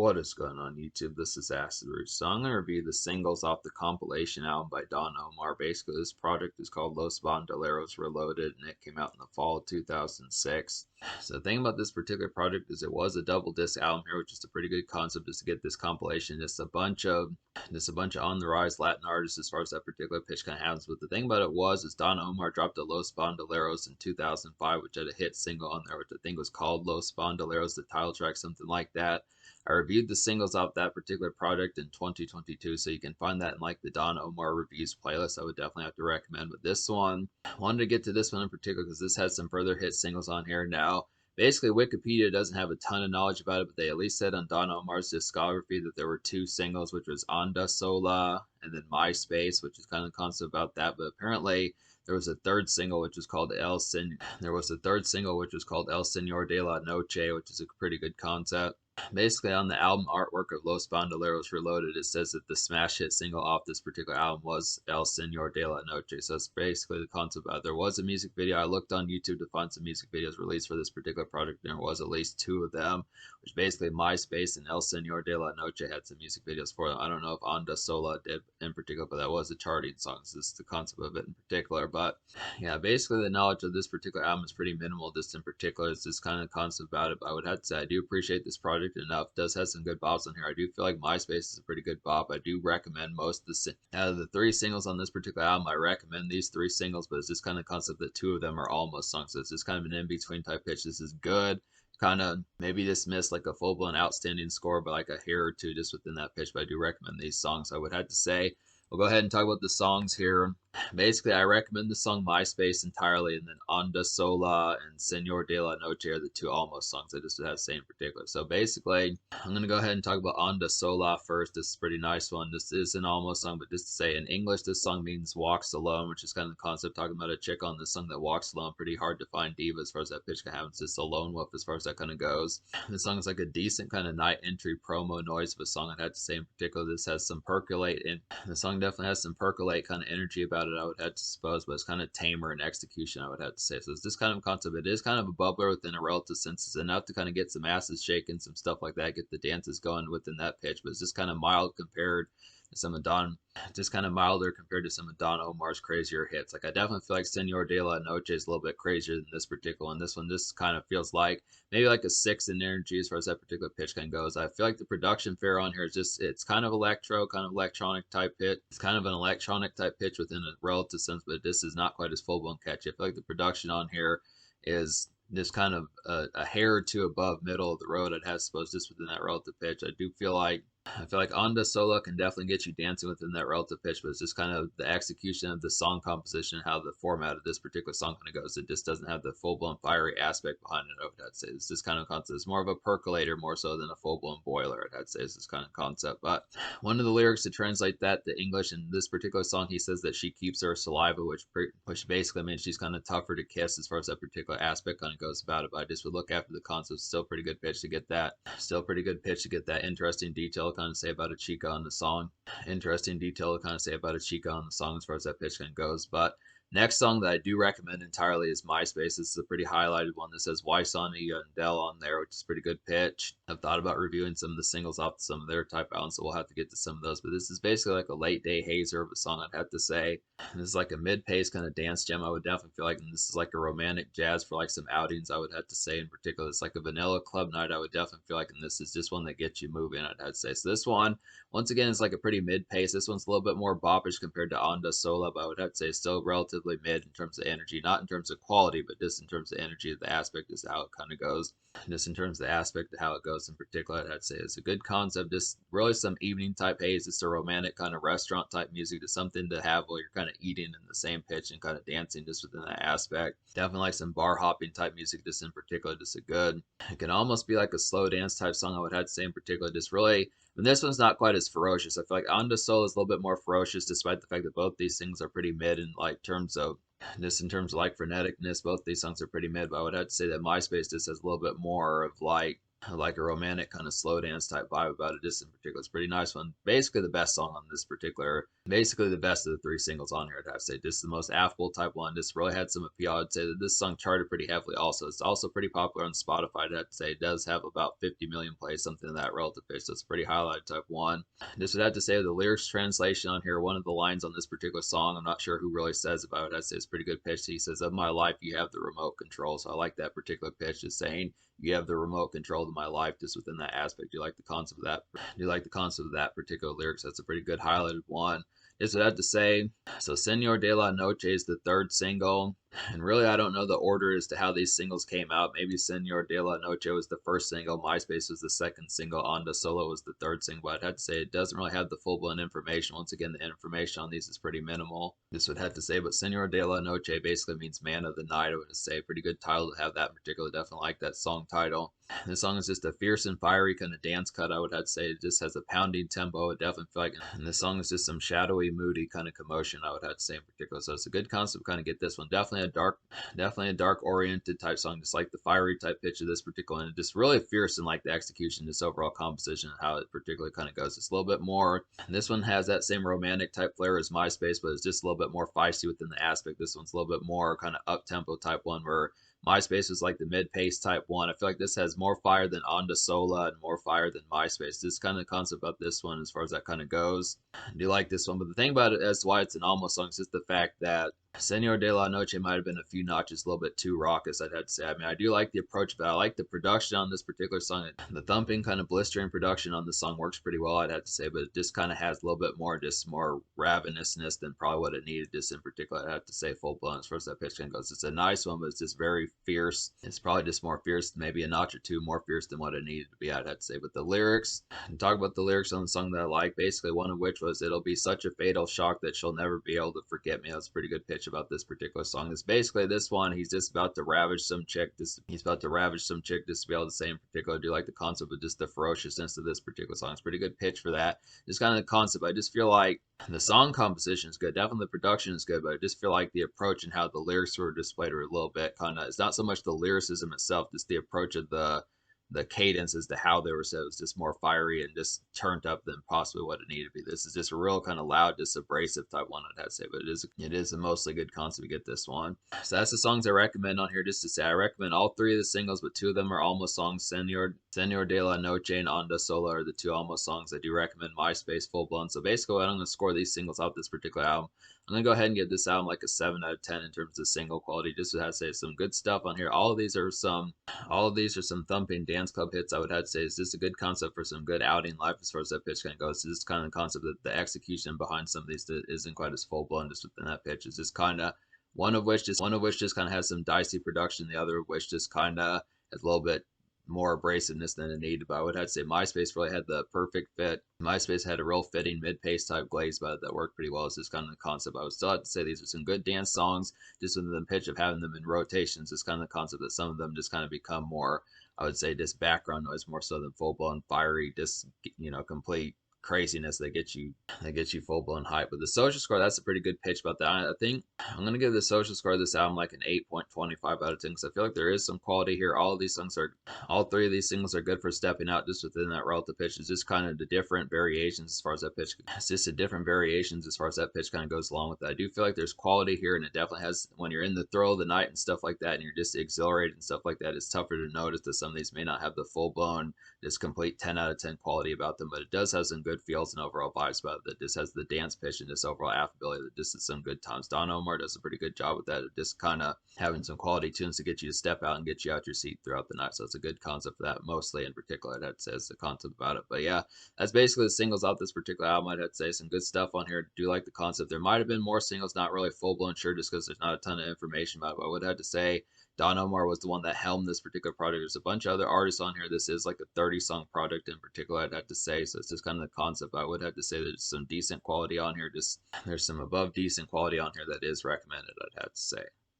What is going on YouTube? This is Acid Root. So I'm going to review the singles off the compilation album by Don Omar. Basically, this project is called Los Bandoleros Reloaded, and it came out in the fall of 2006. So the thing about this particular project is it was a double disc album here, which is a pretty good concept just to get this compilation. Just a bunch of on the rise Latin artists as far as that particular pitch kind of happens. But the thing about it is Don Omar dropped a Los Bandoleros in 2005, which had a hit single on there, which I think was called Los Bandoleros, the title track, something like that. I reviewed the singles off that particular project in 2022, so you can find that in like the Don Omar reviews playlist. I would definitely have to recommend. But this one, I wanted to get to this one in particular because this has some further hit singles on here. Now, basically, Wikipedia doesn't have a ton of knowledge about it, but they at least said on Don Omar's discography that there were two singles, which was Onda Sola and then MySpace, which is kind of the concept about that. But apparently, there was a third single which was called El Señor de la Noche, which is a pretty good concept. Basically, on the album artwork of Los Bandoleros Reloaded, it says that the smash hit single off this particular album was El Señor de la Noche. So it's basically the concept of it. There was a music video. I looked on YouTube to find some music videos released for this particular project, and there was at least two of them, which basically MySpace and El Señor de la Noche had some music videos for them. I don't know if Onda Sola did in particular, but that was a charting song. So this is the concept of it in particular. But yeah, basically the knowledge of this particular album is pretty minimal. Just in particular, it's just kind of concept about it. But I would have to say I do appreciate this project enough. It does have some good bops on here. I do feel like MySpace is a pretty good bop. I do recommend most of out of the three singles on this particular album. I recommend these three singles, but it's just kind of concept that two of them are almost songs. So it's just kind of an in-between type pitch. This is good. Kind of maybe dismiss like a full-blown outstanding score, but like a hair or two just within that pitch. But I do recommend these songs. I would have to say we'll go ahead and talk about the songs here. Basically, I recommend the song MySpace entirely, and then Onda Sola and Señor de la Noche are the two almost songs I just had to say in particular. So basically, I'm going to go ahead and talk about Onda Sola first. This is a pretty nice one. This is an almost song, but just to say in English, this song means walks alone, which is kind of the concept talking about a chick on this song that walks alone. Pretty hard to find diva as far as that pitch can happen. It's just a lone wolf as far as that kind of goes. This song is like a decent kind of night entry promo noise of a song I'd have to say in particular. This has some percolate, and the song definitely has some percolate kind of energy about it, I would have to suppose, but it's kind of tamer in execution, I would have to say. So it's this kind of concept. It is kind of a bubbler within a relative sense. It's enough to kind of get some asses shaking, some stuff like that, get the dances going within that pitch, but it's just kind of mild compared to some of Don, just kind of milder compared to some of Don Omar's crazier hits. Like I definitely feel like Señor de la Noche is a little bit crazier than this particular one. This one just kind of feels like maybe like a 6 in energy as far as that particular pitch kind of goes. I feel like the production fare on here is just, it's kind of electro, kind of electronic type hit. It's kind of an electronic type pitch within a relative sense, but this is not quite as full blown catchy. I feel like the production on here is just kind of a hair or two above middle of the road. I'd have to suppose just within that relative pitch. I feel like Onda Sola can definitely get you dancing within that relative pitch, but it's just kind of the execution of the song composition, how the format of this particular song kind of goes. It just doesn't have the full blown fiery aspect behind it. I'd say it's just kind of concept. It's more of a percolator more so than a full blown boiler. I'd say it's this kind of concept. But one of the lyrics to translate that to English in this particular song, he says that she keeps her saliva, which basically means she's kind of tougher to kiss as far as that particular aspect kind of goes about it. But I just would look after the concept. Still pretty good pitch to get that. Still pretty good pitch to get that interesting detail kind of say about a chica on the song. Interesting detail to kind of say about a chica on the song as far as that pitch kind of goes. But next song that I do recommend entirely is MySpace. This is a pretty highlighted one that says Wysona Yandel on there, which is pretty good pitch. I've thought about reviewing some of the singles off some of their type albums, so we'll have to get to some of those. But this is basically like a late day hazer of a song, I'd have to say. This is like a mid-pace kind of dance gem, I would definitely feel like. And this is like a romantic jazz for like some outings, I would have to say in particular. It's like a vanilla club night, I would definitely feel like. And this is just one that gets you moving, I'd have to say. So this one, once again, is like a pretty mid-pace. This one's a little bit more boppish compared to Onda Sola, but I would have to say still relatively mid in terms of energy, not in terms of quality, but just in terms of energy. The aspect is how it kind of goes. Just in terms of the aspect of how it goes in particular, I'd say it's a good concept. Just really some evening type haze. It's a romantic kind of restaurant type music. Just something to have while you're kind of eating in the same pitch and kind of dancing just within that aspect. Definitely like some bar hopping type music just in particular. Just a good, it can almost be like a slow dance type song, I would have to say in particular. Just really, and this one's not quite as ferocious. I feel like Onda Soul is a little bit more ferocious despite the fact that both these things are pretty mid in like terms of just in terms of like freneticness. Both these songs are pretty mid, but I would have to say that MySpace just has a little bit more of like like a romantic kind of slow dance type vibe about it. Just in particular, it's a pretty nice one. Basically, the best song on this particular, basically the best of the three singles on here. I'd have to say, just the most affable type one. Just really had some appeal. I'd say that this song charted pretty heavily. Also, it's also pretty popular on Spotify. I'd have to say, it does have about 50 million plays, something in that relative pitch. So it's a pretty highlighted type one. Just would have to say the lyrics translation on here. One of the lines on this particular song, I'm not sure who really says about it. I'd say it's pretty good pitch. He says, "Of my life, you have the remote control." So I like that particular pitch. Just saying you have the remote control of my life, just within that aspect. Do you like the concept of that? Do you like the concept of that particular lyrics? That's a pretty good highlighted one. Just what I have to say. So Senor de la Noche is the third single. And really, I don't know the order as to how these singles came out. Maybe Senor de la Noche was the first single, MySpace was the second single, Onda Solo was the third single. But I'd have to say it doesn't really have the full-blown information. Once again, the information on these is pretty minimal. This would have to say, but Senor de la Noche basically means man of the night. I would say pretty good title to have that in particular. Definitely like that song title. This song is just a fierce and fiery kind of dance cut. I would have to say it just has a pounding tempo. It definitely feel like, and this song is just some shadowy, moody kind of commotion. I would have to say in particular. So it's a good concept. Kind of get this one. Definitely a dark oriented type song, just like the fiery type pitch of this particular, and just really fierce in like the execution, this overall composition, and how it particularly kind of goes. It's a little bit more. This one has that same romantic type flair as MySpace, but it's just a little bit more feisty within the aspect. This one's a little bit more kind of up tempo type one, where MySpace was like the mid-pace type one. I feel like this has more fire than Onda Sola and more fire than MySpace. This kind of concept about this one as far as that kind of goes. I do like this one, but the thing about it as to why it's an almost song is just the fact that Senor de la Noche might have been a few notches a little bit too raucous, I'd have to say. I mean, I do like the approach of it. I like the production on this particular song. The thumping, kind of blistering production on the song works pretty well, I'd have to say, but it just kind of has a little bit more, just more ravenousness than probably what it needed, just in particular, I'd have to say, full blown as far as that pitch goes. It's a nice one, but it's just very fierce. It's probably just more fierce, maybe a notch or two more fierce than what it needed to be, I'd have to say. But the lyrics, and talk about the lyrics on the song that I like, basically one of which was, "It'll be such a fatal shock that she'll never be able to forget me." That's a pretty good pitch about this particular song. Is basically this one, he's just about to ravage some chick. He's about to ravage some chick just to be able to say in particular. I do like the concept of just the ferociousness of this particular song. It's pretty good pitch for that. Just kind of the concept. I just feel like the song composition is good. Definitely the production is good, but I just feel like the approach and how the lyrics were displayed are a little bit kind of. It's not so much the lyricism itself, just the approach of the cadence as to how they were said was just more fiery and just turned up than possibly what it needed to be. This is just a real kind of loud, just abrasive type one, I'd have to say, but it is a mostly good concept to get this one. So that's the songs I recommend on here. Just to say, I recommend all three of the singles, but two of them are almost songs. Senor de la Noche and Onda Sola are the two almost songs. I do recommend MySpace full blown. So basically, I'm going to score these singles out this particular album. I'm going to go ahead and give this album like a 7 out of 10 in terms of single quality. Just to have to say some good stuff on here. All of these are some thumping dance club hits. I would have to say it's just a good concept for some good outing life as far as that pitch kind of goes. It's just kind of the concept that the execution behind some of these isn't quite as full blown just within that pitch. It's just kind of one of which just kind of has some dicey production. The other of which just kind of has a little bit more abrasiveness than it needed. But I would have to say MySpace really had the perfect fit. MySpace had a real fitting mid-pace type glaze about it that worked pretty well. It's just kind of the concept. I would still have to say these are some good dance songs, just with the pitch of having them in rotations. It's kind of the concept that some of them just kind of become more, I would say, just background noise more so than full-blown fiery, just, complete craziness that gets you full blown hype. But the social score, that's a pretty good pitch about that. I think I'm gonna give the social score of this album like an 8.25 out of 10 because I feel like there is some quality here. All three of these singles are good for stepping out just within that relative pitch. It's just kind of the different variations as far as that pitch. It's just the different variations as far as that pitch kind of goes along with that. I do feel like there's quality here, and it definitely has when you're in the thrill of the night and stuff like that, and you're just exhilarated and stuff like that. It's tougher to notice that some of these may not have the full blown, just complete 10 out of 10 quality about them, but it does have some good feels and overall vibes about it. That just has the dance pitch and just overall affability that just is some good times. Don Omar does a pretty good job with that, of just kind of having some quality tunes to get you to step out and get you out your seat throughout the night. So it's a good concept for that, mostly in particular. I'd have to say is the concept about it. But yeah, that's basically the singles off this particular album. I'd have to say some good stuff on here. Do like the concept. There might have been more singles, not really full blown sure, just because there's not a ton of information about it. But I would have to say Don Omar was the one that helmed this particular project. There's a bunch of other artists on here. This is like a 30-song project in particular, I'd have to say. So it's just kind of the concept. I would have to say there's some decent quality on here. Just there's some above decent quality on here that is recommended, I'd have to say.